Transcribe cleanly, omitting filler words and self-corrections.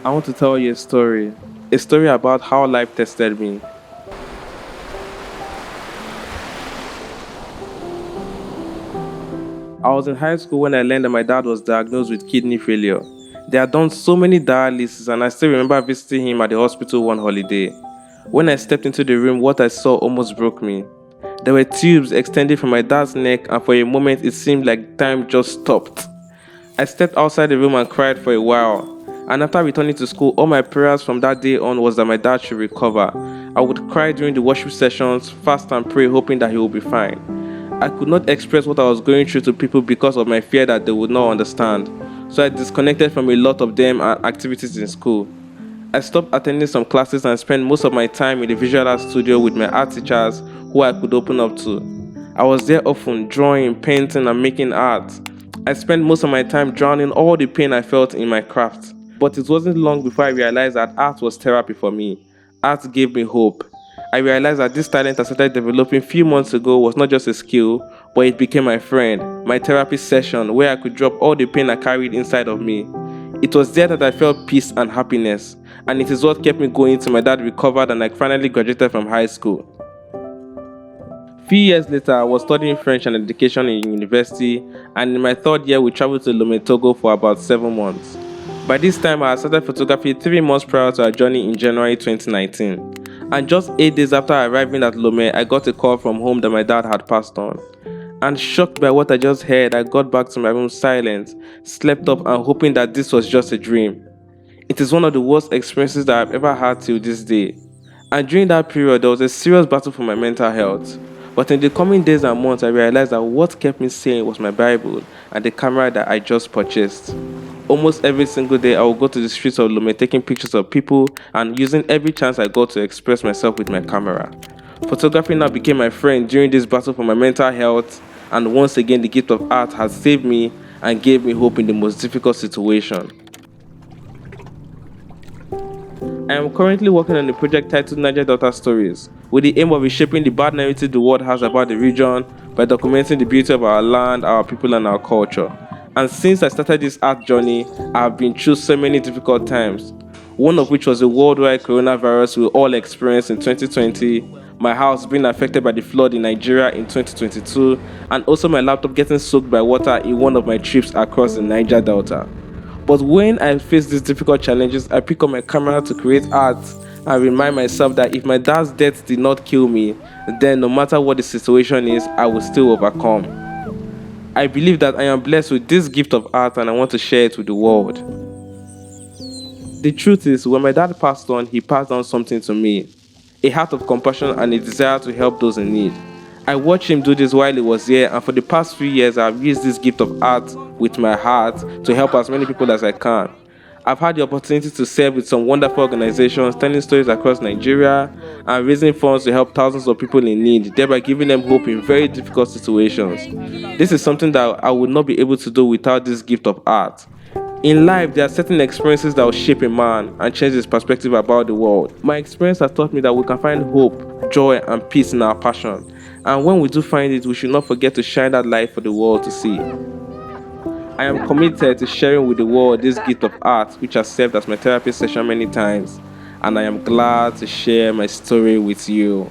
I want to tell you a story about how life tested me. I was in high school when I learned that my dad was diagnosed with kidney failure. They had done so many dialysis, and I still remember visiting him at the hospital one holiday. When I stepped into the room, what I saw almost broke me. There were tubes extending from my dad's neck, and for a moment it seemed like time just stopped. I stepped outside the room and cried for a while. And after returning to school, all my prayers from that day on was that my dad should recover. I would cry during the worship sessions, fast and pray, hoping that he would be fine. I could not express what I was going through to people because of my fear that they would not understand. So I disconnected from a lot of them and activities in school. I stopped attending some classes and spent most of my time in the visual art studio with my art teachers who I could open up to. I was there often, drawing, painting, and making art. I spent most of my time drowning all the pain I felt in my craft. But it wasn't long before I realized that art was therapy for me. Art gave me hope. I realized that this talent I started developing a few months ago was not just a skill, but it became my friend, my therapy session where I could drop all the pain I carried inside of me. It was there that I felt peace and happiness, and it is what kept me going till my dad recovered and I finally graduated from high school. Few years later, I was studying French and education in university, and in my third year we traveled to Lomé, Togo for about 7 months. By this time, I had started photography 3 months prior to our journey in January 2019. And just 8 days after arriving at Lomé, I got a call from home that my dad had passed on. And shocked by what I just heard, I got back to my room silent, slept up and hoping that this was just a dream. It is one of the worst experiences that I've ever had till this day. And during that period, there was a serious battle for my mental health. But in the coming days and months, I realized that what kept me sane was my Bible and the camera that I just purchased. Almost every single day, I would go to the streets of Lomé taking pictures of people and using every chance I got to express myself with my camera. Photography now became my friend during this battle for my mental health, and once again the gift of art has saved me and gave me hope in the most difficult situation. I am currently working on a project titled Niger Delta Stories, with the aim of reshaping the bad narrative the world has about the region by documenting the beauty of our land, our people, and our culture. And since I started this art journey, I have been through so many difficult times, one of which was the worldwide coronavirus we all experienced in 2020, my house being affected by the flood in Nigeria in 2022, and also my laptop getting soaked by water in one of my trips across the Niger Delta. But when I face these difficult challenges, I pick up my camera to create art and remind myself that if my dad's death did not kill me, then no matter what the situation is, I will still overcome. I believe that I am blessed with this gift of art and I want to share it with the world. The truth is, when my dad passed on, he passed on something to me, a heart of compassion and a desire to help those in need. I watched him do this while he was here, and for the past few years, I've used this gift of art with my heart to help as many people as I can. I've had the opportunity to serve with some wonderful organizations, telling stories across Nigeria and raising funds to help thousands of people in need, thereby giving them hope in very difficult situations. This is something that I would not be able to do without this gift of art. In life, there are certain experiences that will shape a man and change his perspective about the world. My experience has taught me that we can find hope, joy, and peace in our passion. And when we do find it, we should not forget to shine that light for the world to see. I am committed to sharing with the world this gift of art, which has served as my therapy session many times, and I am glad to share my story with you.